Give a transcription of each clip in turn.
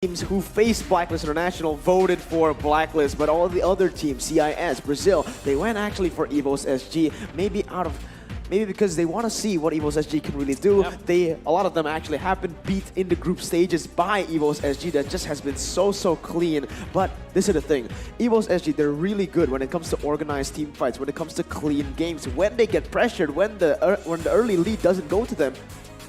teams who faced Blacklist International voted for Blacklist, but all the other teams, CIS, Brazil, they went actually for EVOS SG, maybe because they want to see what EVOS SG can really do. Yep. A lot of them actually have been beat in the group stages by EVOS SG that just has been so clean. But this is the thing, EVOS SG, they're really good when it comes to organized team fights, when it comes to clean games. When they get pressured, when the early lead doesn't go to them,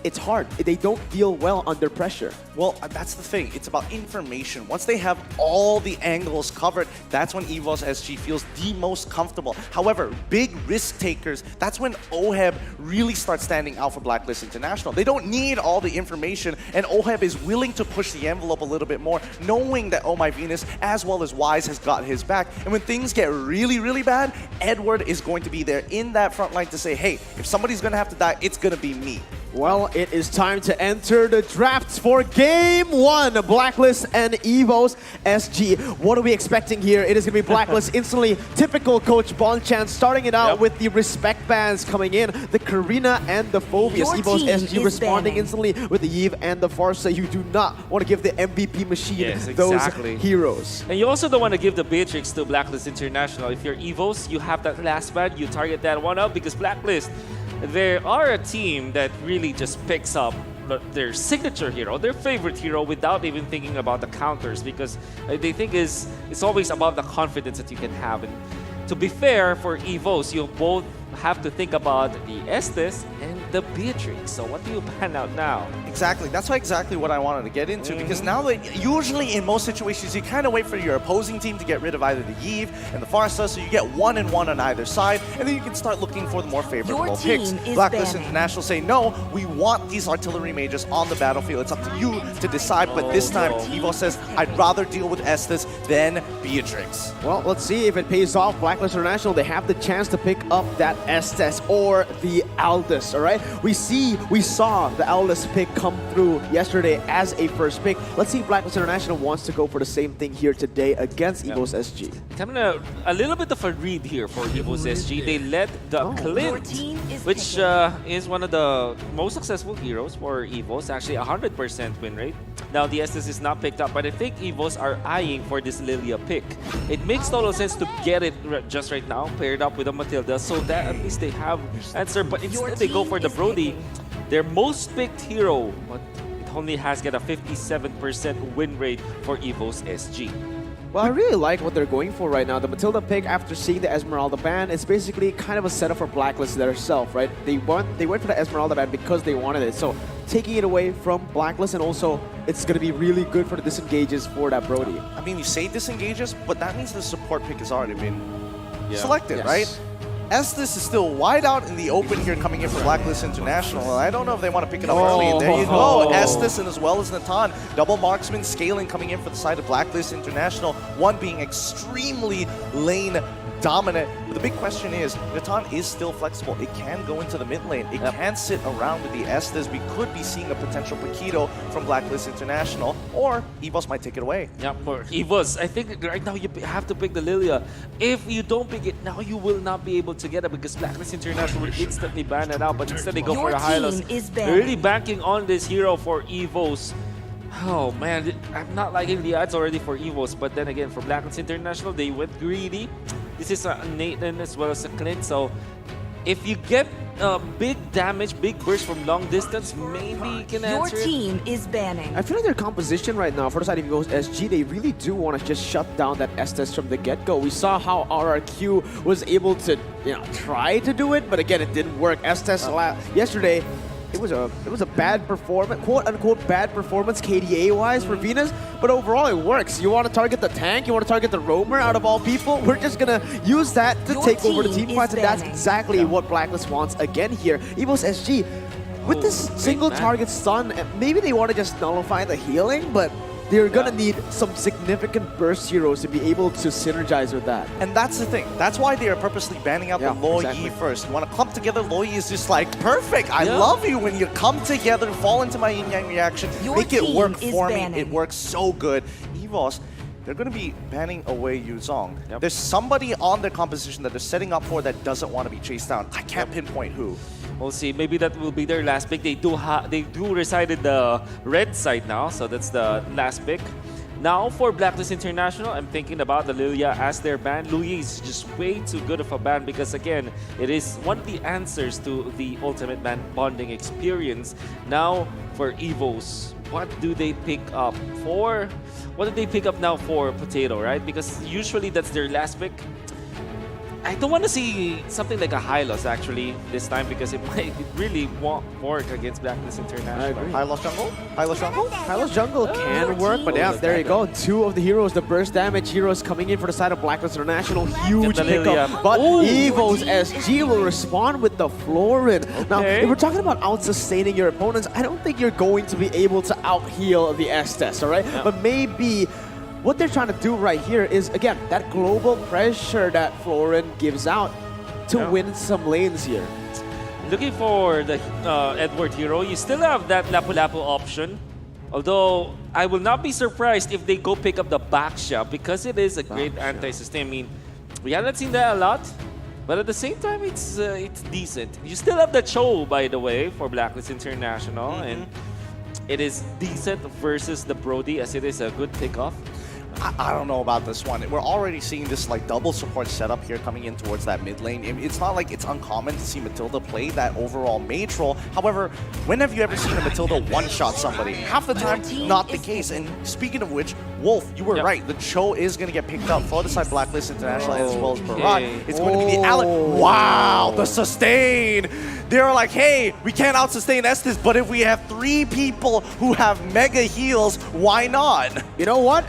it's hard. They don't deal well under pressure. Well, that's the thing. It's about information. Once they have all the angles covered, that's when EVOS SG feels the most comfortable. However, big risk takers, that's when OHEB really starts standing out for Blacklist International. They don't need all the information, and OHEB is willing to push the envelope a little bit more, knowing that Oh My Venus, as well as Wise, has got his back. And when things get really bad, Edward is going to be there in that front line to say, hey, if somebody's going to have to die, it's going to be me. Well, it is time to enter the drafts for Game 1, Blacklist and EVOS SG. What are we expecting here? It is going to be Blacklist instantly. Typical Coach Bonchan starting it out with the respect bands coming in. The Karina and the Phobius. EVOS SG responding instantly with the Yves and the Farsa. You do not want to give the MVP machine those heroes. And you also don't want to give the Beatrix to Blacklist International. If you're EVOS, you have that last band, you target that one up because Blacklist, they are a team that really just picks up their signature hero, their favorite hero, without even thinking about the counters, because they think it's always about the confidence that you can have. And to be fair, for EVOS, you both have to think about the Estes and the Beatrix. So what do you pan out now? Exactly. That's exactly what I wanted to get into, because now that usually in most situations you kind of wait for your opposing team to get rid of either the Yves and the Farsa, so you get 1 and 1 on either side, and then you can start looking for the more favorable picks. Blacklist International say, no, we want these artillery mages on the battlefield. It's up to you to decide, but this time EVO says, I'd rather deal with Estes than Beatrix. Well, let's see if it pays off. Blacklist International, they have the chance to pick up that Estes or the Aldous, all right? We saw the Aldous pick come through yesterday as a first pick. Let's see if Blacklist International wants to go for the same thing here today against EVOS SG. Having a little bit of a read here for EVOS SG. They led the Clint, which is one of the most successful heroes for EVOS, actually 100% win rate. Now the Estes is not picked up, but I think EVOS are eyeing for this Lilia pick. It makes total sense to get it just right now, paired up with a Matilda, so that at least they have answer, but instead they go for the Brody, their most picked hero, but it only has got a 57% win rate for EVOS SG. Well, I really like what they're going for right now. The Matilda pick, after seeing the Esmeralda ban, is basically kind of a setup for Blacklist themselves, right? They went for the Esmeralda ban because they wanted it. So taking it away from Blacklist, and also it's going to be really good for the disengages for that Brody. I mean, you say disengages, but that means the support pick has already been selected, right? Estes is still wide out in the open here coming in for Blacklist International. I don't know if they want to pick it up early. And there you go, Estes and as well as Natan. Double marksman scaling coming in for the side of Blacklist International. One being extremely lane dominant. But the big question is, Natan is still flexible. It can go into the mid lane. It can sit around with the Estes. We could be seeing a potential Paquito from Blacklist International, or EVOS might take it away. Yeah, for EVOS, I think right now you have to pick the Lilia. If you don't pick it now, you will not be able to get it because Blacklist International will instantly ban it out, but instead they go for the Hylos. They're really banking on this hero for EVOS. Oh man, I'm not liking the odds already for EVOS, but then again, for Blacklist International, they went greedy. This is a Nathan as well as a Clint, so if you get big damage, big burst from long distance, maybe you can answer Your team is banning. I feel like their composition right now for the side of EVOS SG, they really do want to just shut down that Estes from the get-go. We saw how RRQ was able to, try to do it, but again, it didn't work. Estes yesterday, it was a bad performance, quote-unquote bad performance KDA-wise for Venus, but overall it works. You want to target the tank, you want to target the roamer out of all people, we're just going to use that to take over the team fights, and that's exactly what Blacklist wants again here. EVOS SG, with this single target stun, maybe they want to just nullify the healing, but they're gonna need some significant burst heroes to be able to synergize with that. And that's the thing. That's why they are purposely banning out the Lo Yi first. You want to clump together, Lo Yi is just like, perfect. I love you when you come together, fall into my yin-yang reaction, make it work for me. It works so good. EVOS, they're going to be banning away Yu Zhong. There's somebody on their composition that they're setting up for that doesn't want to be chased down. I can't pinpoint who. We'll see. Maybe that will be their last pick. They do reside in the red side now, so that's the last pick. Now for Blacklist International, I'm thinking about the Lilia as their ban. Louis is just way too good of a ban because again, it is one of the answers to the ultimate ban bonding experience. Now for EVOS, what do they pick up for? What do they pick up now for Potato, right? Because usually that's their last pick. I don't want to see something like a high loss actually this time because it really won't work against Blacklist International. I agree. High loss jungle? High loss jungle? High loss jungle can work, but yeah, there you go. Two of the heroes, the burst damage heroes coming in for the side of Blacklist International. Huge pickup. But EVOS SG will respond with the Florin. Now, if we're talking about out-sustaining your opponents, I don't think you're going to be able to out-heal the Estes, all right? Yeah. But maybe what they're trying to do right here is, again, that global pressure that Florin gives out to win some lanes here. Looking for the Edward hero, you still have that Lapu-Lapu option. Although, I will not be surprised if they go pick up the back shot because it is a great anti-sustain. I mean, we haven't seen that a lot, but at the same time, it's decent. You still have the Cho, by the way, for Blacklist International, and it is decent versus the Brody as it is a good pickoff. I don't know about this one. We're already seeing this like double support setup here coming in towards that mid lane. It's not like it's uncommon to see Matilda play that overall mage role. However, when have you ever seen a Matilda one-shot somebody? Half the time, not the case. And speaking of which, Wolf, you were right. The Cho is going to get picked up for the side Blacklist International as well as Barat. It's going to be the Allen. Wow, the sustain. They're like, hey, we can't out-sustain Estes, but if we have 3 people who have mega heals, why not? You know what?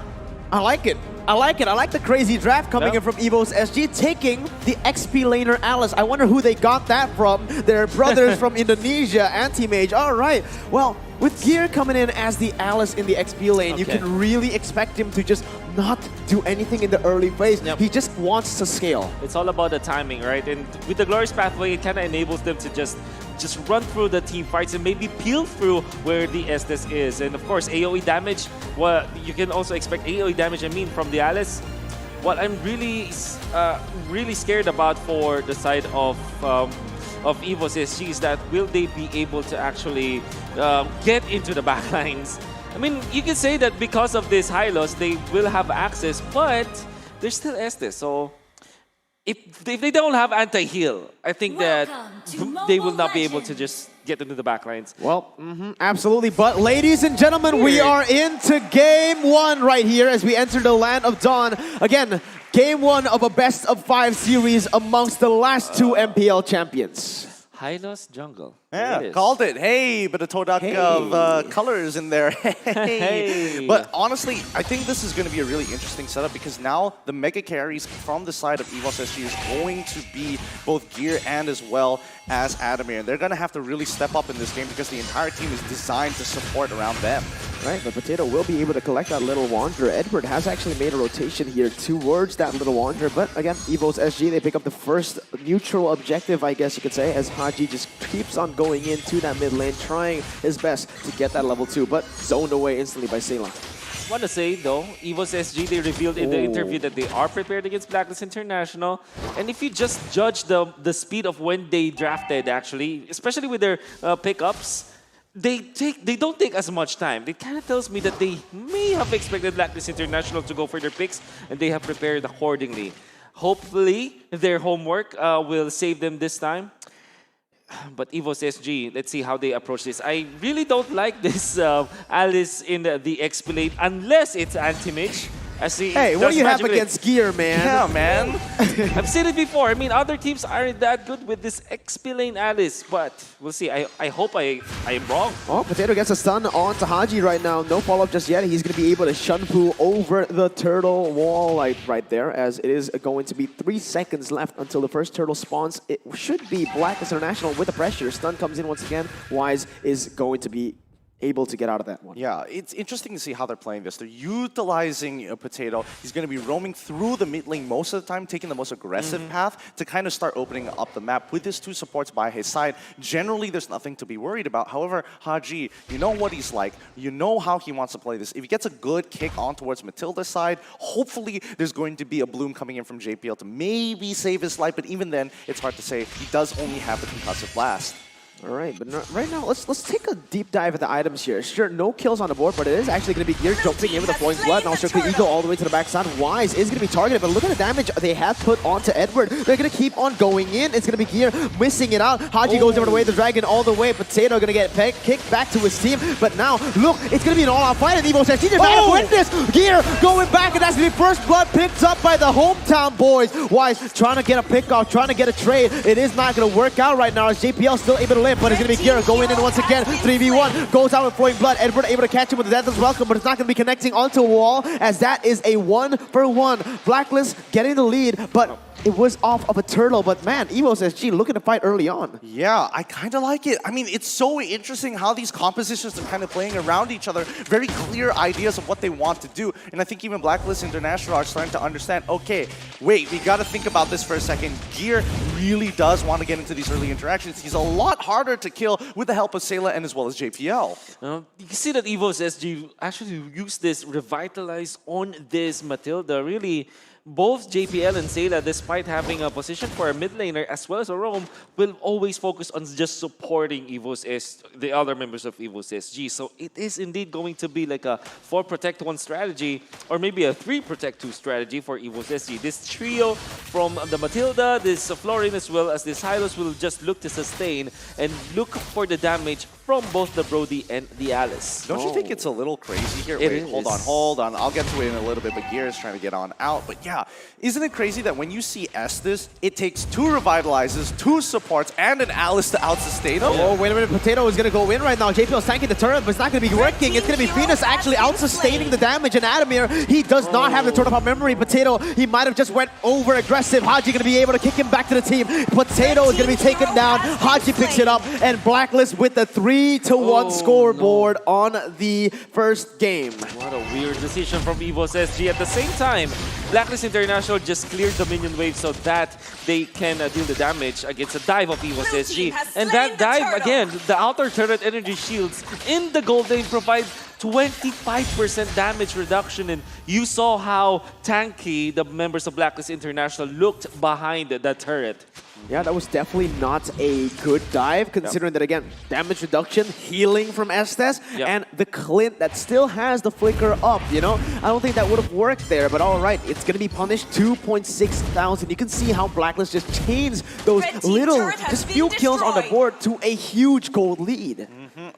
I like it. I like it. I like the crazy draft coming in from EVOS SG, taking the XP laner Alice. I wonder who they got that from. Their brothers from Indonesia, Anti-Mage. All right. Well, with Gear coming in as the Alice in the XP lane, you can really expect him to just not do anything in the early phase. He just wants to scale. It's all about the timing, right? And with the Glorious Pathway, it kind of enables them to just run through the team fights and maybe peel through where the Estes is. And of course, AoE damage, well, you can also expect AoE damage, from the Alice. What I'm really scared about for the side of EVOS SG is that will they be able to actually get into the backlines? I mean, you can say that because of this high loss, they will have access, but they're still Estes, so if they don't have anti-heal, I think that they will not be able to just get into the backlines. Well, absolutely. But ladies and gentlemen, we are into Game 1 right here as we enter the Land of Dawn. Again, Game 1 of a best-of-5 series amongst the last 2 MPL champions. Hylos Jungle. Yeah, called it. Hey, but a Todak of colors in there. Hey. But honestly, I think this is going to be a really interesting setup because now the mega carries from the side of EVOS SG is going to be both Gear and as well as Adamir. And they're going to have to really step up in this game because the entire team is designed to support around them. Right, but Potato will be able to collect that Little Wanderer. Edward has actually made a rotation here towards that Little Wanderer. But again, EVOS SG, they pick up the first neutral objective, I guess you could say, as Haji just keeps on going into that mid lane, trying his best to get that level 2, but zoned away instantly by Ceylon. I want to say, though, EVOS SG, they revealed in the interview that they are prepared against Blacklist International. And if you just judge the speed of when they drafted, actually, especially with their pickups, they don't take as much time. It kind of tells me that they may have expected Blacklist International to go for their picks, and they have prepared accordingly. Hopefully, their homework will save them this time. But EVOS SG, let's see how they approach this. I really don't like this Alice in the XP lane unless it's anti-mage. Hey, what do you have against Gear, man? Yeah, man. I've seen it before. I mean, other teams aren't that good with this XP lane Alice, but we'll see. I hope I am wrong. Oh, Potato gets a stun onto Haji right now. No follow-up just yet. He's going to be able to Shunfu over the turtle wall right there, as it is going to be 3 seconds left until the first turtle spawns. It should be Blacklist International with the pressure. Stun comes in once again. Wise is going to be able to get out of that one. Yeah, it's interesting to see how they're playing this. They're utilizing Potato. He's going to be roaming through the mid lane most of the time, taking the most aggressive path to kind of start opening up the map with his 2 supports by his side. Generally, there's nothing to be worried about. However, Haji, you know what he's like. You know how he wants to play this. If he gets a good kick on towards Matilda's side, hopefully there's going to be a bloom coming in from JPL to maybe save his life. But even then, it's hard to say. He does only have the concussive blast. All right, but right now, let's take a deep dive at the items here. Sure, no kills on the board, but it is actually going to be Gear jumping in with the flowing blood. Now, Strictly Eagle all the way to the backside. Wise is going to be targeted, but look at the damage they have put onto Edward. They're going to keep on going in. It's going to be Gear missing it out. Haji goes over the way, the Dragon all the way. Potato going to get kicked back to his team, but now, look, it's going to be an all-out fight, and Evo says, witness! Gear going back, and that's going to be first blood picked up by the hometown boys. Wise trying to get a pick off, trying to get a trade. It is not going to work out right now as JPL still able to live, but it's going to be Gear going in once again. 3v1 goes out with flowing blood. Edward able to catch him with the death as welcome, but it's not going to be connecting onto a wall as that is a 1-for-1. Blacklist getting the lead, but it was off of a turtle. But man, EVOS SG looking to fight early on. Yeah, I kind of like it. I mean, it's so interesting how these compositions are kind of playing around each other. Very clear ideas of what they want to do. And I think even Blacklist International are starting to understand, okay, wait, we got to think about this for a second. Gear really does want to get into these early interactions. He's a lot harder to kill with the help of Sayla and as well as JPL. You can see that EVOS SG actually used this Revitalize on this Matilda. Really, both JPL and Sayla, despite having a position for a mid laner as well as a roam, will always focus on just supporting the other members of EVOS SG. So it is indeed going to be like a 4 protect 1 strategy, or maybe a 3 protect 2 strategy for EVOS SG. This trio from the Matilda, this Florin as well as this Hylos will just look to sustain and look for the damage from both the Brody and the Alice. Don't you think it's a little crazy here? It Wait, is. hold on. I'll get to it in a little bit, but Gear is trying to get on out. But yeah, isn't it crazy that when you see Estes, it takes 2 Revitalizes, 2 supports, and an Alice to out-sustain him? Oh, wait a minute. Potato is going to go in right now. JPL's tanking the turret, but it's not going to be working. It's going to be Venus actually out-sustaining the damage. And Adamir, he does not have the turret pop memory. Potato, he might have just went over-aggressive. Haji going to be able to kick him back to the team. Potato is going to be taken down. Haji picks it up, and Blacklist with the 3-1 scoreboard on the first game. What a weird decision from EVOS SG. At the same time, Blacklist International just cleared the minion wave so that they can deal the damage against a dive of EVOS SG. And that dive, again, the outer turret energy shields in the gold lane provide 25% damage reduction, and you saw how tanky the members of Blacklist International looked behind that turret. Yeah, that was definitely not a good dive, considering that, again, damage reduction, healing from Estes, and the Clint that still has the flicker up, you know? I don't think that would have worked there, but all right, it's going to be punished 2,600. You can see how Blacklist just chains those little, just few kills on the board to a huge gold lead.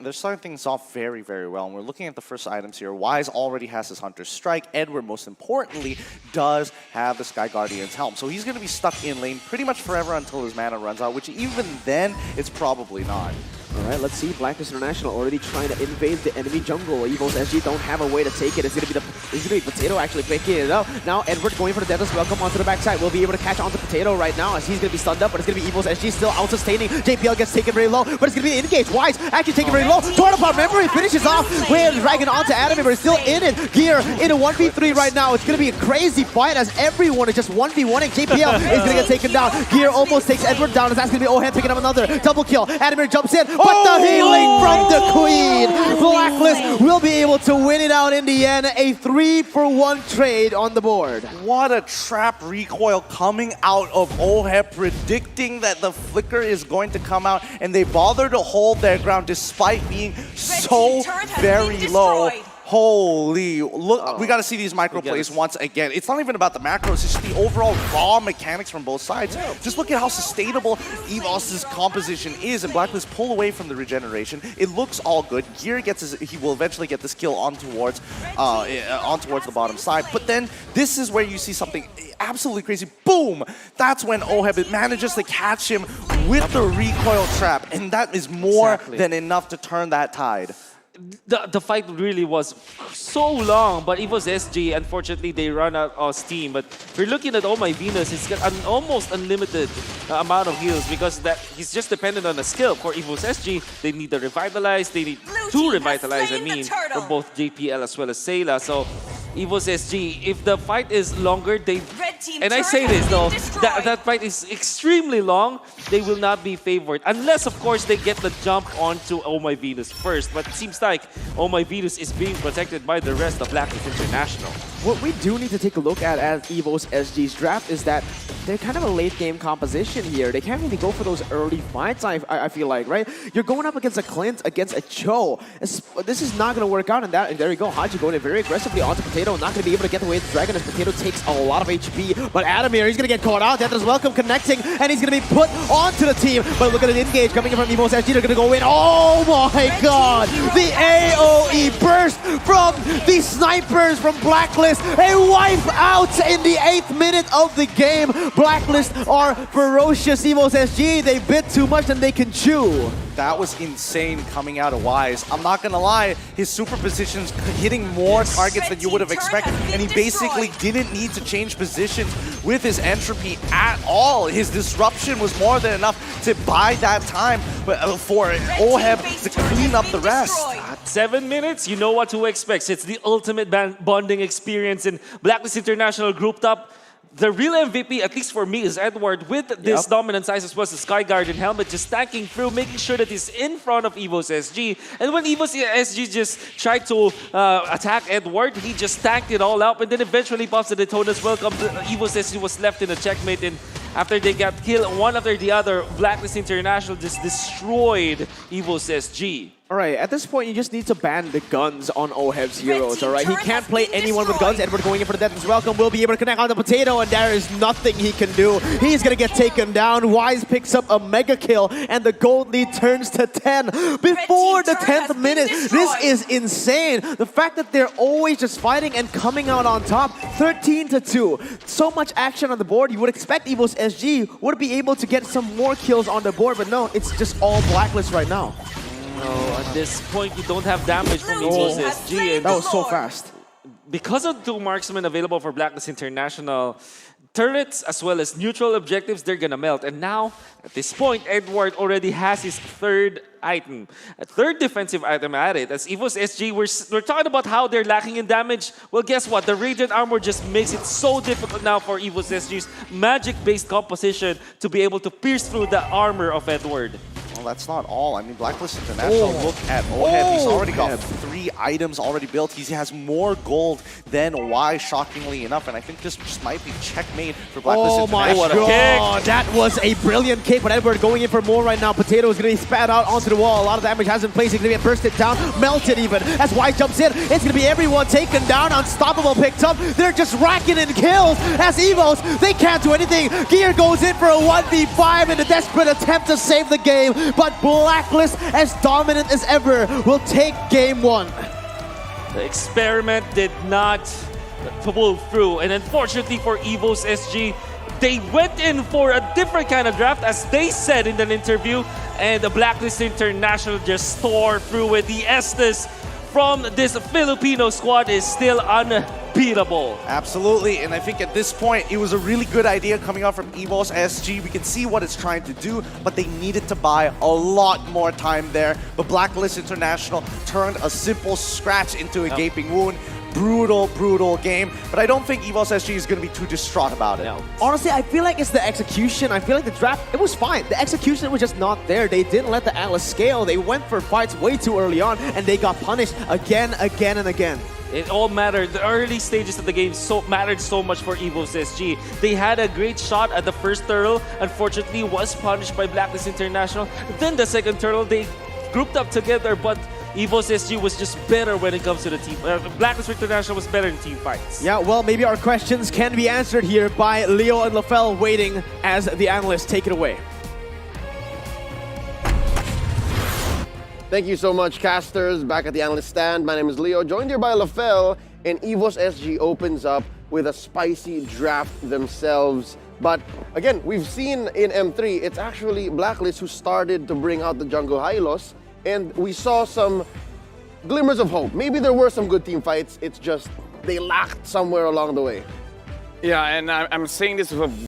They're starting things off very, very well. And we're looking at the first items here. Wise already has his Hunter's Strike. Edward, most importantly, does have the Sky Guardian's Helm. So he's going to be stuck in lane pretty much forever until his mana runs out, which even then, it's probably not. All right, let's see. Blacklist International already trying to invade the enemy jungle. EVOS SG don't have a way to take it. It's gonna be Potato actually picking it up. Now Edward going for the Death's Welcome onto the backside. We'll be able to catch onto Potato right now as he's gonna be stunned up, but it's gonna be EVOS SG still out-sustaining. JPL gets taken very low, but it's gonna be engaged. Wise actually taken very low. Torn apart memory finishes off with Dragon onto Adam, but it's still in it. Gear in a 1v3 right now. It's gonna be a crazy fight as everyone is just 1v1ing. JPL is gonna get taken down. Gear almost takes Edward down. That's gonna be Ohan picking up another double kill. Adamir jumps in. But the healing from the Queen! Blacklist will be able to win it out in the end. A 3-for-1 trade on the board. What a trap recoil coming out of Oheb, predicting that the flicker is going to come out, and they bother to hold their ground despite being so very low. Holy, look, we got to see these micro plays once again. It's not even about the macros, it's just the overall raw mechanics from both sides. Just look at how sustainable EVOS' composition is, and Blacklist pull away from the regeneration. It looks all good. Gear gets he will eventually get this kill on towards the bottom side. But then this is where you see something absolutely crazy. Boom! That's when Oheb manages to catch him with the recoil trap, and that is more than enough to turn that tide. The fight really was so long, but EVOS SG, unfortunately, they run out of steam. But if you're looking at Oh My Venus, he's got an almost unlimited amount of heals because he's just dependent on a skill. For EVOS SG, they need to revitalize. They need to revitalize, from both JPL as well as Sayla. So EVOS SG, if the fight is longer, and I say this though, that fight is extremely long, they will not be favored. Unless, of course, they get the jump onto Oh My Venus first. But it seems like Oh My Venus is being protected by the rest of Blacklist International. What we do need to take a look at as EVOS SG's draft is that they're kind of a late game composition here. They can't really go for those early fights, I feel like, right? You're going up against a Clint, against a Cho. This is not going to work out, and there you go. Haji going in very aggressively onto Potato, not going to be able to get away with the Dragon as Potato takes a lot of HP. But Adamir, he's going to get caught out. Death is Welcome connecting, and he's going to be put onto the team. But look at an engage coming in from EVOS SG. They're going to go in. Oh my god! The AoE burst from the snipers from Blacklist. A wipe out in the 8th minute of the game. Blacklist are ferocious. EVOS SG, they bit too much than they can chew. That was insane coming out of Wise. I'm not gonna lie, his super positions hitting more targets than you would have expected, and he basically didn't need to change positions with his entropy at all. His disruption was more than enough to buy that time for Oheb to clean up the rest. 7 minutes, you know what to expect. It's the ultimate bonding experience in Blacklist International grouped up. The real MVP, at least for me, is Edward with this dominant size as well as the Sky Guardian helmet, just tanking through, making sure that he's in front of EVOS SG. And when EVOS SG just tried to attack Edward, he just tanked it all out, and then eventually pops the Daytona's Welcome. EVOS SG was left in a checkmate, and after they got killed one after the other, Blacklist International just destroyed EVOS SG. Alright, at this point, you just need to ban the guns on Oheb's heroes, alright? He can't play anyone with guns. Edward going in for the Death is Welcome will be able to connect on the Potato, and there is nothing he can do. He's gonna get taken down. Wise picks up a mega kill, and the gold lead turns to 10 before the 10th minute. This is insane. The fact that they're always just fighting and coming out on top, 13-2. So much action on the board. You would expect EVOS SG would be able to get some more kills on the board, but no, it's just all Blacklist right now. No, at this point, you don't have damage from EVOS SG. And that was so fast. Because of 2 marksmen available for Blacklist International, turrets as well as neutral objectives, they're gonna melt. And now, at this point, Edward already has his 3rd item. A 3rd defensive item at it. As EVOS SG, we're talking about how they're lacking in damage. Well, guess what? The Radiant Armor just makes it so difficult now for EVOS SG's magic-based composition to be able to pierce through the armor of Edward. Well, that's not all. I mean, Blacklist International, look at Oheb. He's already got 3 items already built. He has more gold than Y, shockingly enough. And I think this just might be checkmate for Blacklist International. Oh my god, that was a brilliant kick. But Edward going in for more right now. Potato is going to be spat out onto the wall. A lot of damage has been placed. He's going to get bursted down, melted even. As Y jumps in, it's going to be everyone taken down. Unstoppable picked up. They're just racking in kills. As EVOS, they can't do anything. Gear goes in for a 1v5 in a desperate attempt to save the game. But Blacklist, as dominant as ever, will take game 1. The experiment did not pull through, and unfortunately for EVOS SG, they went in for a different kind of draft, as they said in an interview, and the Blacklist International just tore through it. The Estes from this Filipino squad is still unbeatable. Absolutely, and I think at this point, it was a really good idea coming out from EVOS SG. We can see what it's trying to do, but they needed to buy a lot more time there. But Blacklist International turned a simple scratch into a gaping wound. Brutal, brutal game, but I don't think EVOS SG is going to be too distraught about it. No. Honestly, I feel like it's the execution. I feel like the draft, it was fine. The execution was just not there. They didn't let the Atlas scale. They went for fights way too early on, and they got punished again, and again. It all mattered. The early stages of the game mattered so much for EVOS SG. They had a great shot at the first turtle. Unfortunately, was punished by Blacklist International. Then the second turtle, they grouped up together, but EVOS SG was just better when it comes to the team. Blacklist International was better in team fights. Yeah, well, maybe our questions can be answered here by Leo and Lafell waiting as the analysts take it away. Thank you so much, casters. Back at the analyst stand, my name is Leo, joined here by Lafell, and EVOS SG opens up with a spicy draft themselves. But again, we've seen in M3, it's actually Blacklist who started to bring out the jungle Hylos, and we saw some glimmers of hope. Maybe there were some good team fights, it's just they lacked somewhere along the way. Yeah, and I'm saying this with a